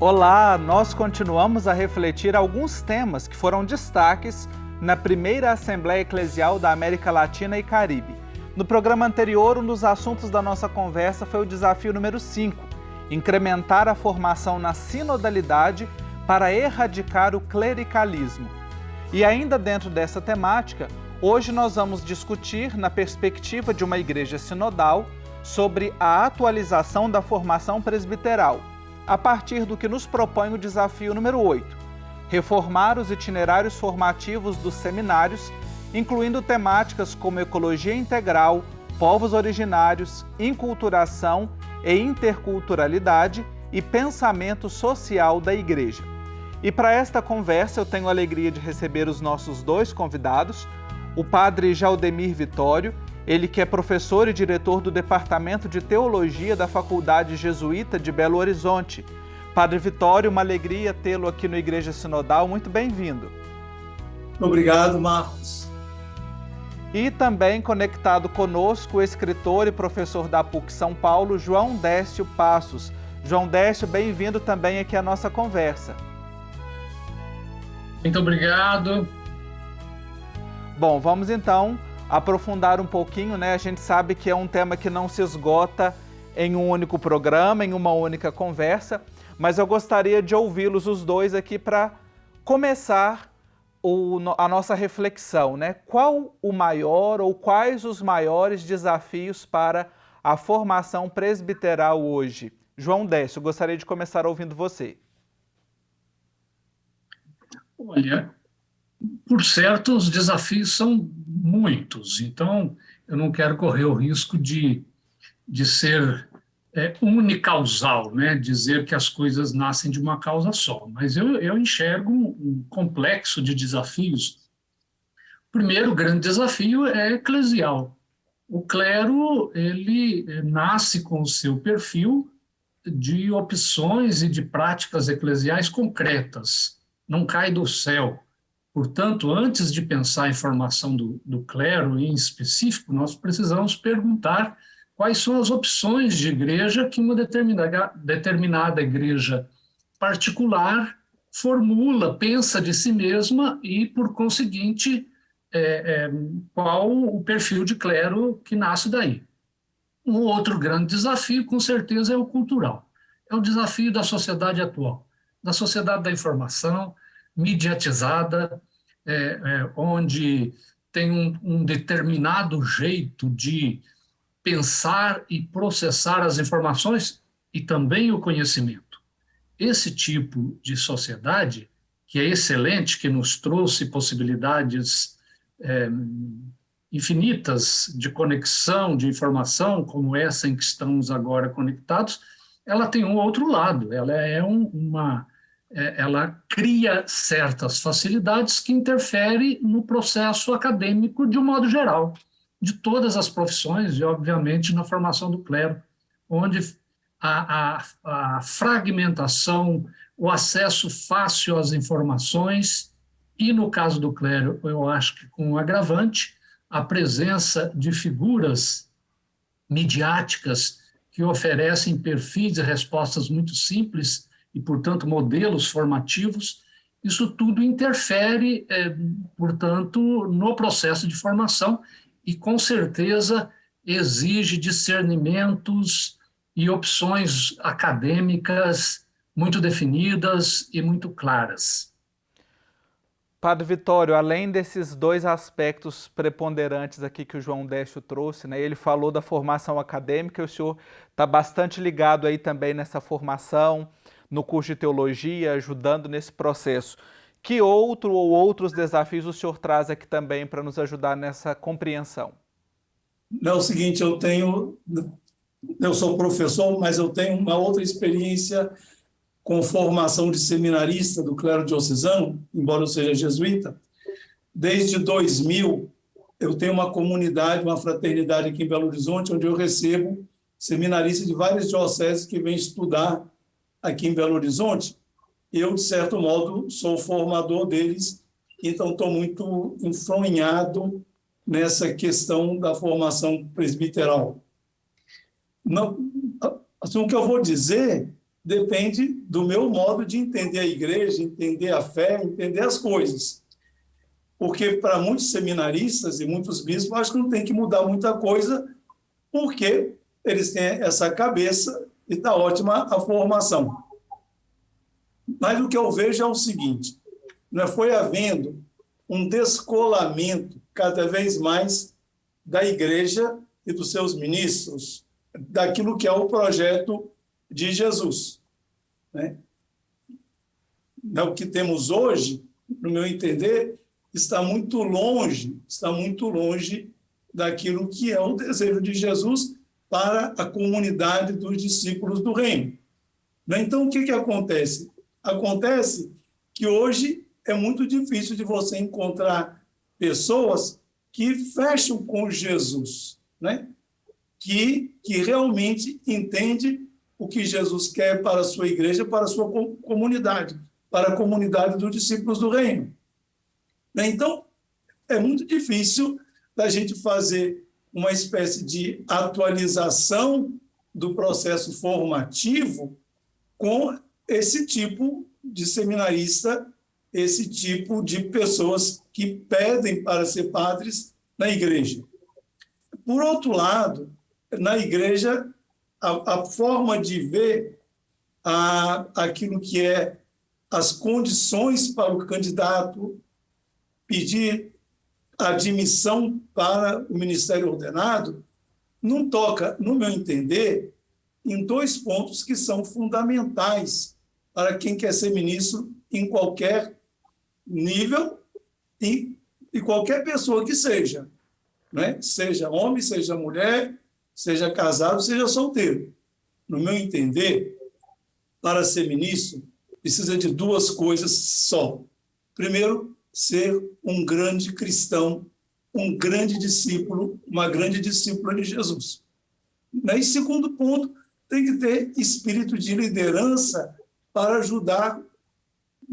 Olá, nós continuamos a refletir alguns temas que foram destaques na primeira Assembleia Eclesial da América Latina e Caribe. No programa anterior, um dos assuntos da nossa conversa foi o desafio número 5, incrementar a formação na sinodalidade para erradicar o clericalismo. E ainda dentro dessa temática, hoje nós vamos discutir, na perspectiva de uma igreja sinodal, sobre a atualização da formação presbiteral, a partir do que nos propõe o desafio número 8, reformar os itinerários formativos dos seminários, incluindo temáticas como ecologia integral, povos originários, inculturação e interculturalidade e pensamento social da igreja. E para esta conversa eu tenho a alegria de receber os nossos dois convidados, o padre Jaldemir Vitório, ele que é professor e diretor do Departamento de Teologia da Faculdade Jesuíta de Belo Horizonte. Padre Vitório, uma alegria tê-lo aqui no Igreja Sinodal, muito bem-vindo. Obrigado, Marcos. E também conectado conosco o escritor e professor da PUC São Paulo, João Décio Passos. João Décio, bem-vindo também aqui à nossa conversa. Muito obrigado. Bom, vamos então aprofundar um pouquinho, né? A gente sabe que é um tema que não se esgota em um único programa, em uma única conversa, mas eu gostaria de ouvi-los os dois aqui para começar a nossa reflexão, né? Qual o maior ou quais os maiores desafios para a formação presbiteral hoje? João Décio, gostaria de começar ouvindo você. Olha, por certo, os desafios são muitos, então eu não quero correr o risco de ser unicausal, né? Dizer que as coisas nascem de uma causa só, mas eu enxergo um complexo de desafios. O primeiro grande desafio é eclesial. O clero, ele nasce com o seu perfil de opções e de práticas eclesiais concretas, não cai do céu. Portanto, antes de pensar em formação do clero em específico, nós precisamos perguntar quais são as opções de igreja que uma determinada igreja particular formula, pensa de si mesma e, por conseguinte, qual o perfil de clero que nasce daí. Um outro grande desafio, com certeza, é o cultural. É o desafio da sociedade atual, da sociedade da informação, mediatizada, onde tem um determinado jeito de pensar e processar as informações e também o conhecimento. Esse tipo de sociedade, que é excelente, que nos trouxe possibilidades infinitas de conexão, de informação, como essa em que estamos agora conectados, ela tem um outro lado, ela cria certas facilidades que interferem no processo acadêmico de um modo geral, de todas as profissões e, obviamente, na formação do clero, onde a fragmentação, o acesso fácil às informações e, no caso do clero, eu acho que com um agravante, a presença de figuras midiáticas que oferecem perfis de respostas muito simples e, portanto, modelos formativos, isso tudo interfere, portanto, no processo de formação e, com certeza, exige discernimentos e opções acadêmicas muito definidas e muito claras. Padre Vitório, além desses dois aspectos preponderantes aqui que o João Décio trouxe, né, ele falou da formação acadêmica, e o senhor está bastante ligado aí também nessa formação, no curso de teologia, ajudando nesse processo. Que outro ou outros desafios o senhor traz aqui também para nos ajudar nessa compreensão? É o seguinte, eu sou professor, mas eu tenho uma outra experiência com formação de seminarista do clero diocesano, embora eu seja jesuíta. Desde 2000, eu tenho uma comunidade, uma fraternidade aqui em Belo Horizonte, onde eu recebo seminaristas de várias dioceses que vêm estudar aqui em Belo Horizonte. Eu, de certo modo, sou formador deles, então estou muito enfronhado nessa questão da formação presbiteral. Não, assim, o que eu vou dizer depende do meu modo de entender a igreja, entender a fé, entender as coisas. Porque para muitos seminaristas e muitos bispos, acho que não tem que mudar muita coisa, porque eles têm essa cabeça e está ótima a formação. Mas o que eu vejo é o seguinte, né, foi havendo um descolamento cada vez mais da igreja e dos seus ministros, daquilo que é o projeto de Jesus. Né? O que temos hoje, no meu entender, está muito longe daquilo que é o desejo de Jesus para a comunidade dos discípulos do reino. Então, o que acontece? Acontece que hoje é muito difícil de você encontrar pessoas que fecham com Jesus, né? que realmente entende o que Jesus quer para a sua igreja, para a sua comunidade, para a comunidade dos discípulos do reino. Então, é muito difícil da gente fazer uma espécie de atualização do processo formativo com esse tipo de seminarista, esse tipo de pessoas que pedem para ser padres na igreja. Por outro lado, na igreja, a forma de ver aquilo que é as condições para o candidato pedir admissão para o ministério ordenado não toca, no meu entender, em dois pontos que são fundamentais para quem quer ser ministro em qualquer nível e qualquer pessoa que seja, né? Seja homem, seja mulher, seja casado, seja solteiro. No meu entender, para ser ministro, precisa de duas coisas só. Primeiro, ser um grande cristão, um grande discípulo, uma grande discípula de Jesus. E segundo ponto, tem que ter espírito de liderança para ajudar,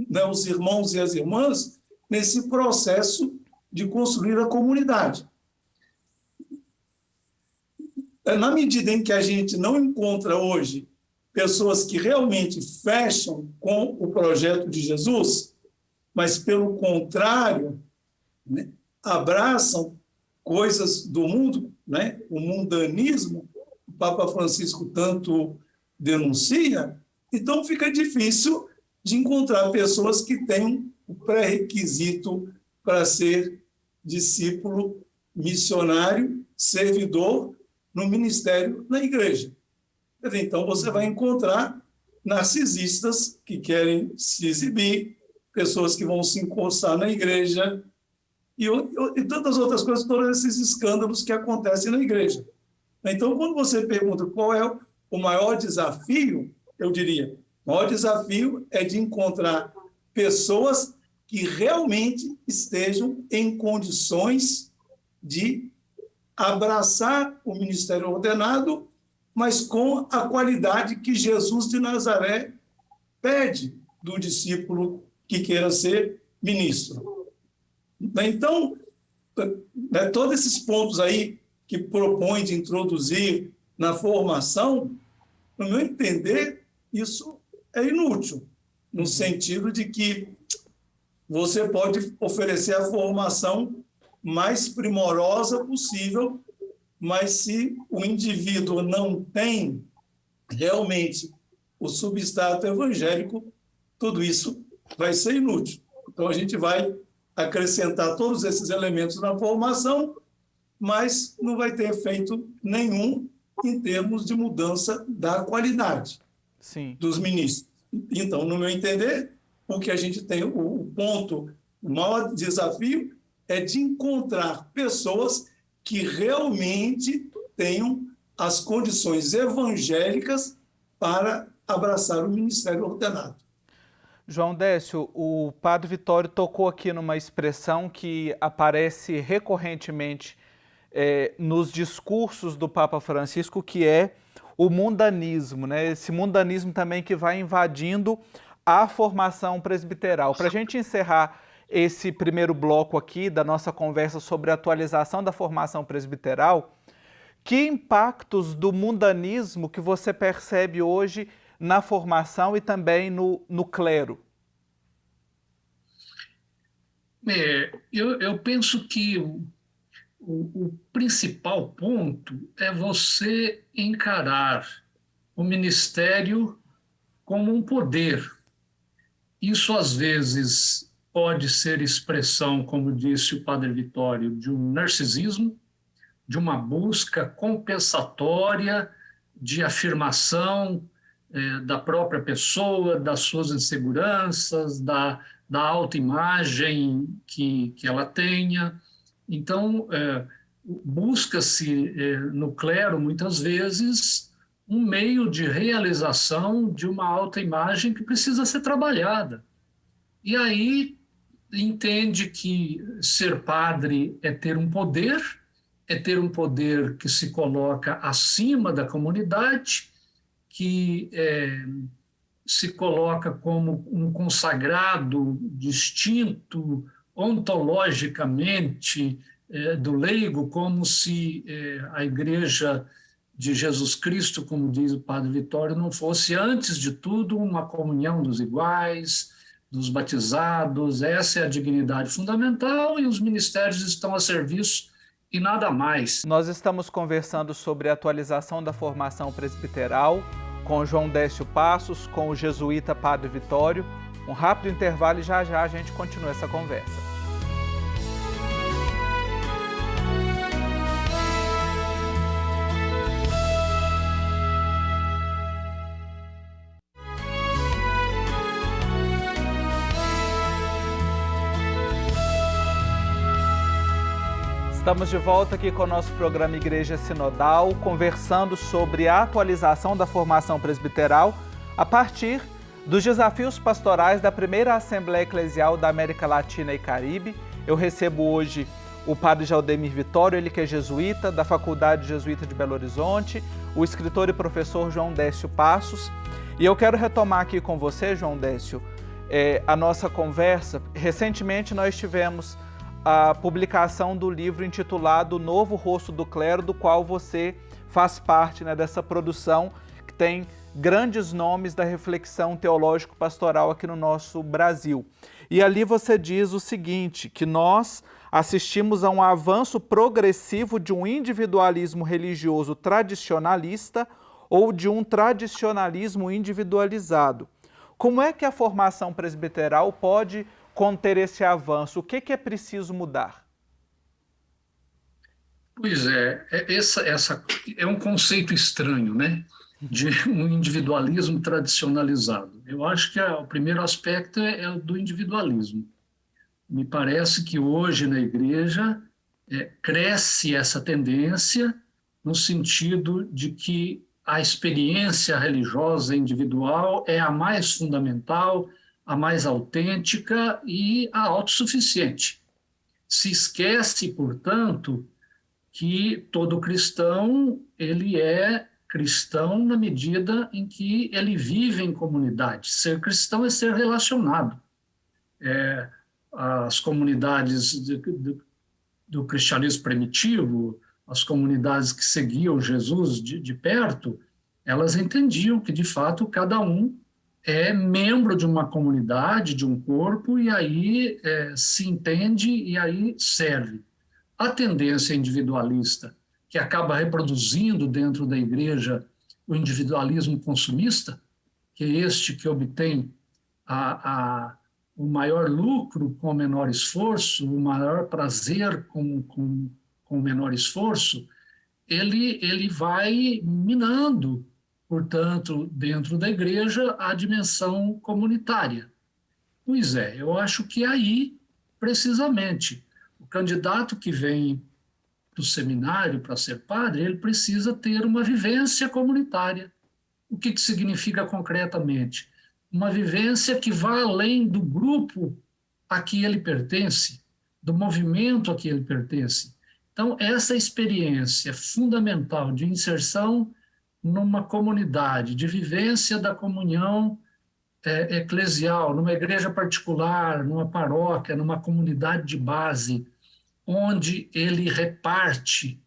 né, os irmãos e as irmãs nesse processo de construir a comunidade. Na medida em que a gente não encontra hoje pessoas que realmente fecham com o projeto de Jesus, mas, pelo contrário, né, abraçam coisas do mundo, né, o mundanismo, o Papa Francisco tanto denuncia, então fica difícil de encontrar pessoas que têm o pré-requisito para ser discípulo, missionário, servidor no ministério na igreja. Então, você vai encontrar narcisistas que querem se exibir, pessoas que vão se encostar na igreja e tantas outras coisas, todos esses escândalos que acontecem na igreja. Então, quando você pergunta qual é o maior desafio, eu diria, o maior desafio é de encontrar pessoas que realmente estejam em condições de abraçar o ministério ordenado, mas com a qualidade que Jesus de Nazaré pede do discípulo que queira ser ministro. Então, todos esses pontos aí que propõe de introduzir na formação, no meu entender, isso é inútil, no sentido de que você pode oferecer a formação mais primorosa possível, mas se o indivíduo não tem realmente o substrato evangélico, tudo isso vai ser inútil. Então, a gente vai acrescentar todos esses elementos na formação, mas não vai ter efeito nenhum em termos de mudança da qualidade dos ministros. Então, no meu entender, o que a gente tem, o maior desafio é de encontrar pessoas que realmente tenham as condições evangélicas para abraçar o ministério ordenado. João Décio, o Padre Vitório tocou aqui numa expressão que aparece recorrentemente nos discursos do Papa Francisco, que é o mundanismo, né? Esse mundanismo também que vai invadindo a formação presbiteral. Para a gente encerrar esse primeiro bloco aqui da nossa conversa sobre a atualização da formação presbiteral, que impactos do mundanismo que você percebe hoje na formação e também no clero? Eu penso que o principal ponto é você encarar o ministério como um poder. Isso, às vezes, pode ser expressão, como disse o Padre Vitório, de um narcisismo, de uma busca compensatória, de afirmação da própria pessoa, das suas inseguranças, da autoimagem que ela tenha. Então, busca-se no clero, muitas vezes, um meio de realização de uma autoimagem que precisa ser trabalhada. E aí entende que ser padre é ter um poder que se coloca acima da comunidade, que se coloca como um consagrado distinto ontologicamente do leigo, como se a Igreja de Jesus Cristo, como diz o Padre Vitório, não fosse, antes de tudo, uma comunhão dos iguais, dos batizados. Essa é a dignidade fundamental e os ministérios estão a serviço e nada mais. Nós estamos conversando sobre a atualização da formação presbiteral com João Décio Passos, com o jesuíta Padre Vitório. Um rápido intervalo e já a gente continua essa conversa. Estamos de volta aqui com o nosso programa Igreja Sinodal, conversando sobre a atualização da formação presbiteral a partir dos desafios pastorais da primeira Assembleia Eclesial da América Latina e Caribe. Eu recebo hoje o Padre Jaldemir Vitório, ele que é jesuíta, da Faculdade Jesuíta de Belo Horizonte, o escritor e professor João Décio Passos. E eu quero retomar aqui com você, João Décio, a nossa conversa. Recentemente nós tivemos a publicação do livro intitulado Novo Rosto do Clero, do qual você faz parte, né, dessa produção que tem grandes nomes da reflexão teológico-pastoral aqui no nosso Brasil. E ali você diz o seguinte, que nós assistimos a um avanço progressivo de um individualismo religioso tradicionalista ou de um tradicionalismo individualizado. Como é que a formação presbiteral pode conter esse avanço? O que é preciso mudar? Pois essa é um conceito estranho, né? De um individualismo tradicionalizado. Eu acho que o primeiro aspecto é o do individualismo. Me parece que hoje na igreja cresce essa tendência no sentido de que a experiência religiosa individual é a mais fundamental, a mais autêntica e a autossuficiente. Se esquece, portanto, que todo cristão ele é cristão na medida em que ele vive em comunidade. Ser cristão é ser relacionado. As comunidades do cristianismo primitivo, as comunidades que seguiam Jesus de perto, elas entendiam que, de fato, cada um é membro de uma comunidade, de um corpo, e aí se entende e aí serve. A tendência individualista, que acaba reproduzindo dentro da igreja o individualismo consumista, que é este que obtém o maior lucro com o menor esforço, o maior prazer com o menor esforço, ele vai minando, portanto, dentro da igreja, a dimensão comunitária. Pois eu acho que aí, precisamente, o candidato que vem do seminário para ser padre, ele precisa ter uma vivência comunitária. O que significa concretamente? Uma vivência que vá além do grupo a que ele pertence, do movimento a que ele pertence. Então, essa experiência fundamental de inserção numa comunidade, de vivência da comunhão eclesial, numa igreja particular, numa paróquia, numa comunidade de base, onde ele reparte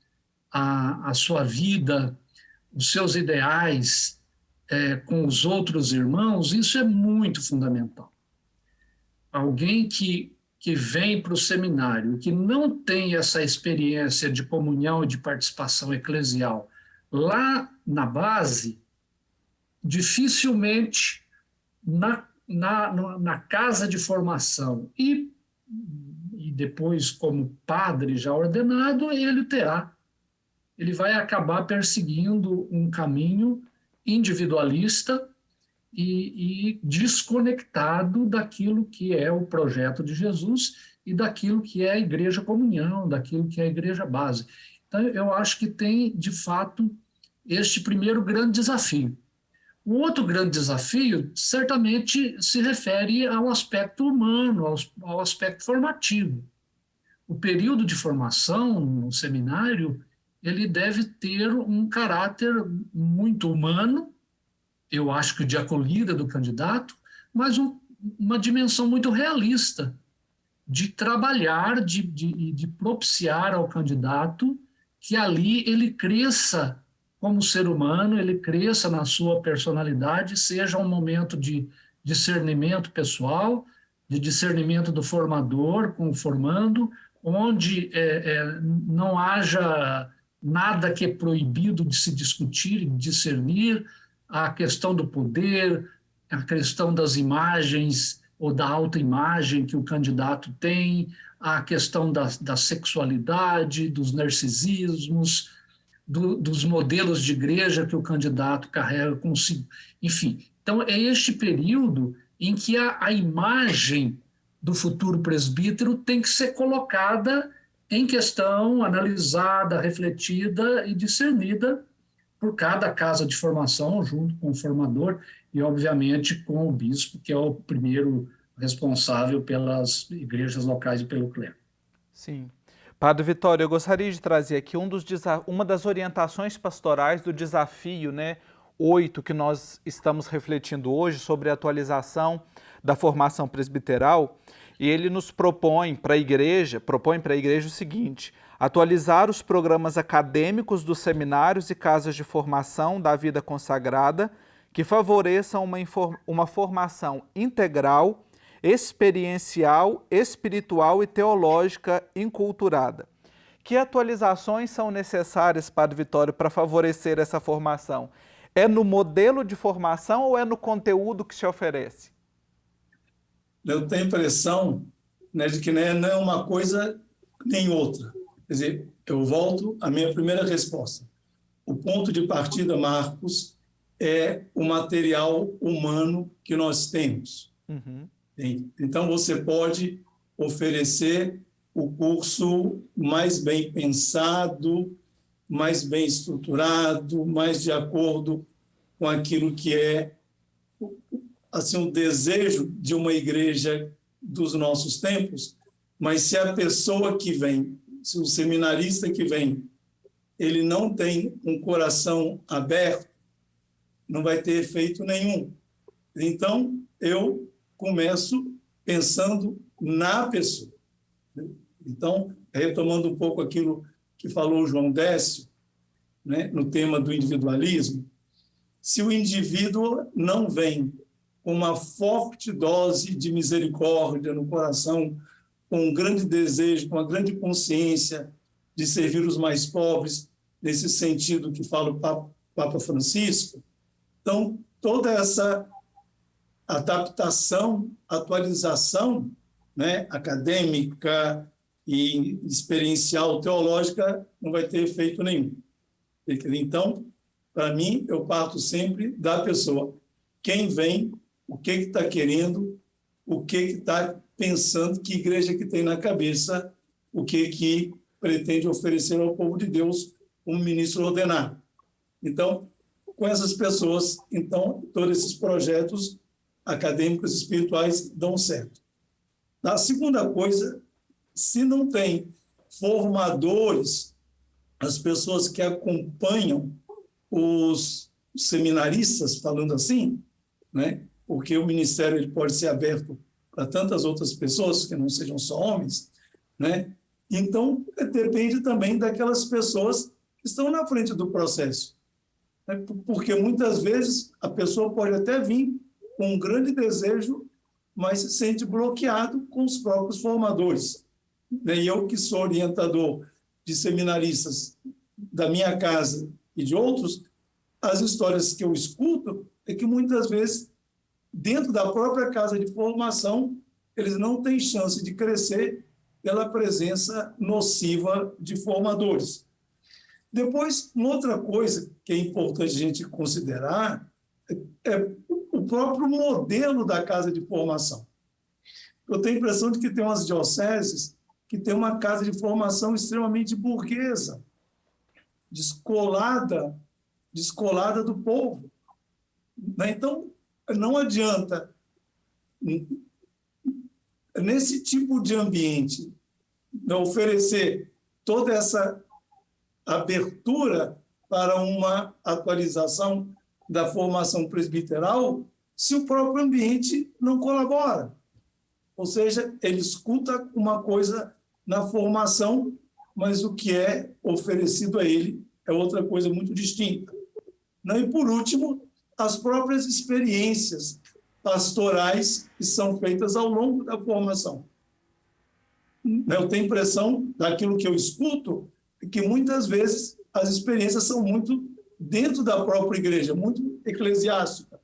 a sua vida, os seus ideais, com os outros irmãos, isso é muito fundamental. Alguém que vem para o seminário, que não tem essa experiência de comunhão e de participação eclesial lá na base, dificilmente na casa de formação e depois como padre já ordenado, ele vai acabar perseguindo um caminho individualista e desconectado daquilo que é o projeto de Jesus e daquilo que é a igreja comunhão, daquilo que é a igreja base. Então, eu acho que tem, de fato, este primeiro grande desafio. O outro grande desafio, certamente, se refere ao aspecto humano, ao aspecto formativo. O período de formação no seminário, ele deve ter um caráter muito humano, eu acho que de acolhida do candidato, mas uma dimensão muito realista, de trabalhar, de propiciar ao candidato que ali ele cresça como ser humano, ele cresça na sua personalidade, seja um momento de discernimento pessoal, de discernimento do formador com o formando, onde não haja nada que é proibido de se discutir e discernir, a questão do poder, a questão das imagens ou da autoimagem que o candidato tem, a questão da sexualidade, dos narcisismos, dos modelos de igreja que o candidato carrega consigo. Enfim, então é este período em que a imagem do futuro presbítero tem que ser colocada em questão, analisada, refletida e discernida por cada casa de formação, junto com o formador e, obviamente, com o bispo, que é o primeiro responsável pelas igrejas locais e pelo clero. Sim. Padre Vitório, eu gostaria de trazer aqui uma das orientações pastorais do desafio, 8, que nós estamos refletindo hoje sobre a atualização da formação presbiteral, e ele nos propõe para a igreja o seguinte: atualizar os programas acadêmicos dos seminários e casas de formação da vida consagrada que favoreçam uma formação integral, experiencial, espiritual e teológica enculturada. Que atualizações são necessárias, Padre Vitório, para favorecer essa formação? É no modelo de formação ou é no conteúdo que se oferece? Eu tenho a impressão, de que não é uma coisa nem outra. Quer dizer, eu volto à minha primeira resposta. O ponto de partida, Marcos, é o material humano que nós temos. Uhum. Então, você pode oferecer o curso mais bem pensado, mais bem estruturado, mais de acordo com aquilo que é assim, um desejo de uma igreja dos nossos tempos, mas se a pessoa que vem, se o seminarista que vem, ele não tem um coração aberto, não vai ter efeito nenhum. Então, eu começo pensando na pessoa. Então, retomando um pouco aquilo que falou o João Décio, no tema do individualismo, se o indivíduo não vem com uma forte dose de misericórdia no coração, com um grande desejo, com uma grande consciência de servir os mais pobres, nesse sentido que fala o Papa Francisco, então, toda essa adaptação, atualização, acadêmica e experiencial, teológica, não vai ter efeito nenhum. Então, para mim, eu parto sempre da pessoa. Quem vem, o que está querendo, o que está pensando, que igreja que tem na cabeça, o que pretende oferecer ao povo de Deus um ministro ordenado. Então, com essas pessoas, então, todos esses projetos acadêmicos e espirituais dão certo. A segunda coisa, se não tem formadores, as pessoas que acompanham os seminaristas, falando assim, porque o ministério ele pode ser aberto para tantas outras pessoas, que não sejam só homens, Então, depende também daquelas pessoas que estão na frente do processo. né? Porque muitas vezes a pessoa pode até vir com um grande desejo, mas se sente bloqueado com os próprios formadores. E eu, que sou orientador de seminaristas da minha casa e de outros, as histórias que eu escuto é que muitas vezes, dentro da própria casa de formação, eles não têm chance de crescer pela presença nociva de formadores. Depois, uma outra coisa que é importante a gente considerar é o próprio modelo da casa de formação. Eu tenho a impressão de que tem umas dioceses que tem uma casa de formação extremamente burguesa, descolada do povo. Então, não adianta, nesse tipo de ambiente, oferecer toda essa abertura para uma atualização da formação presbiteral se o próprio ambiente não colabora. Ou seja, ele escuta uma coisa na formação, mas o que é oferecido a ele é outra coisa muito distinta. E, por último, as próprias experiências pastorais que são feitas ao longo da formação. Eu tenho a impressão, daquilo que eu escuto, que muitas vezes as experiências são muito dentro da própria igreja, muito eclesiástica.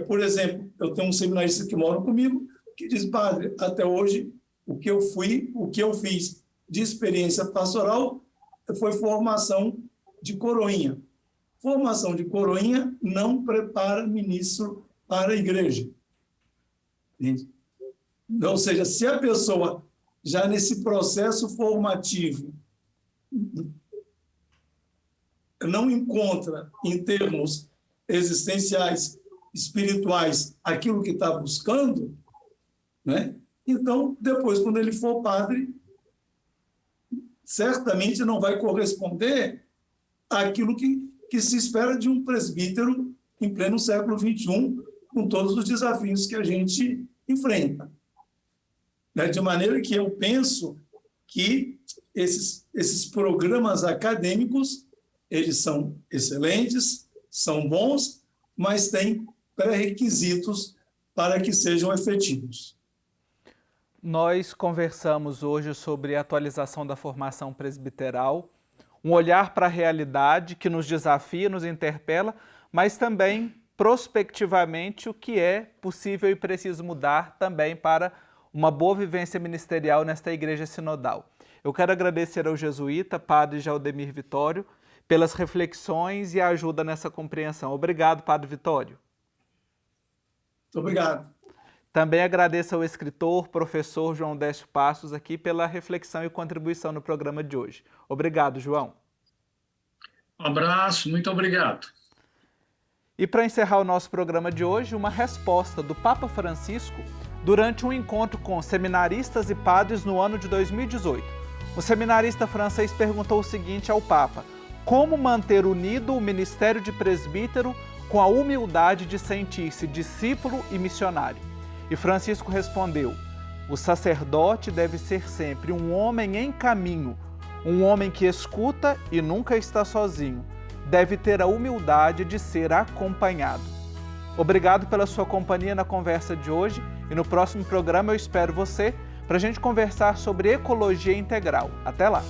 Por exemplo, eu tenho um seminarista que mora comigo, que diz: padre, até hoje, o que eu fiz de experiência pastoral foi formação de coroinha. Formação de coroinha não prepara ministro para a igreja. Entende? Ou seja, se a pessoa, já nesse processo formativo, não encontra, em termos existenciais, espirituais, aquilo que está buscando, né? Então, depois, quando ele for padre, certamente não vai corresponder àquilo que se espera de um presbítero em pleno século XXI, com todos os desafios que a gente enfrenta. De maneira que eu penso que esses programas acadêmicos, eles são excelentes, são bons, mas têm pré-requisitos para que sejam efetivos. Nós conversamos hoje sobre a atualização da formação presbiteral, um olhar para a realidade que nos desafia, nos interpela, mas também prospectivamente o que é possível e preciso mudar também para uma boa vivência ministerial nesta igreja sinodal. Eu quero agradecer ao jesuíta, padre Jaldemir Vitório, pelas reflexões e a ajuda nessa compreensão. Obrigado, padre Vitório. Muito obrigado. Também agradeço ao escritor, professor João Décio Passos aqui pela reflexão e contribuição no programa de hoje. Obrigado, João. Um abraço, muito obrigado. E para encerrar o nosso programa de hoje, uma resposta do Papa Francisco durante um encontro com seminaristas e padres no ano de 2018. O seminarista francês perguntou o seguinte ao Papa: como manter unido o ministério de presbítero com a humildade de sentir-se discípulo e missionário? E Francisco respondeu: o sacerdote deve ser sempre um homem em caminho, um homem que escuta e nunca está sozinho. Deve ter a humildade de ser acompanhado. Obrigado pela sua companhia na conversa de hoje e no próximo programa eu espero você para a gente conversar sobre ecologia integral. Até lá!